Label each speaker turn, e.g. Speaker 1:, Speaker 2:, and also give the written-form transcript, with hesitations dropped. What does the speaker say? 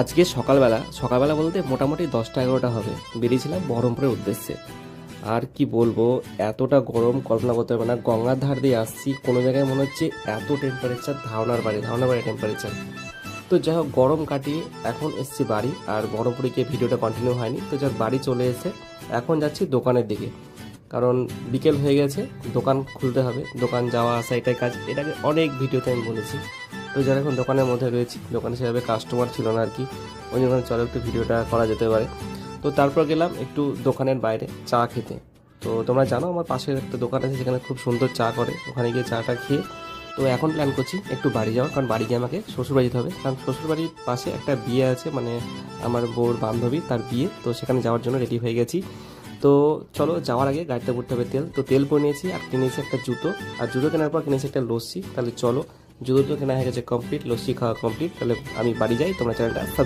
Speaker 1: আজকে সকালবেলা বলতে মোটামুটি 10টা 11টা হবে, বেরিয়েছিলাম বহরমপুরের উদ্দেশ্যে। আর কি বলবো, এতটা গরম কল্পনা করতে পারবে না। গঙ্গার ধার দিয়ে আসছি, কোনো জায়গায় মনে হচ্ছে এত টেম্পারেচার, ধারণার বাড়ি টেম্পারেচার। তো যাই হোক, গরম কাটিয়ে এখন এসছি বাড়ি। আর বহরমপুরে গিয়ে ভিডিওটা কন্টিনিউ হয়নি, তো যাক বাড়ি চলে এসে এখন যাচ্ছি দোকানের দিকে। কারণ বিকেল হয়ে গেছে, দোকান খুলতে হবে, দোকান যাওয়া আসা এটাই কাজ। এটাকে অনেক ভিডিওতে আমি বলেছি। তো যারা এখন দোকানের মধ্যে রয়েছি, দোকানে সেভাবে কাস্টমার ছিল না আর কি, ওই জন্য চলো একটু ভিডিওটা করা যেতে পারে। তো তারপর গেলাম একটু দোকানের বাইরে চা খেতে। তো তোমরা জানো আমার পাশে একটা দোকান আছে যেখানে খুব সুন্দর চা করে, ওখানে গিয়ে চাটা খেয়ে তো এখন প্ল্যান করছি একটু বাড়ি যাওয়ার। কারণ বাড়ি গিয়ে আমাকে শ্বশুরবাড়ি যেতে হবে, কারণ শ্বশুরবাড়ির পাশে একটা বিয়ে আছে, মানে আমার বউর বান্ধবী তার বিয়ে। তো সেখানে যাওয়ার জন্য রেডি হয়ে গেছি। তো চলো, যাওয়ার আগে গাড়িতে ভরতে হবে তেল। তো তেল করে নিয়েছি, আর কিনেছি একটা জুতো। আর জুতো কেনার পর কিনেছি একটা লস্যি। তাহলে চলো, জুতো তো কেনা হয়ে গেছে কমপ্লিট, লস্যি খাওয়া কমপ্লিট। তাহলে আমি বাড়ি যাই, তোমরা চ্যানেলটা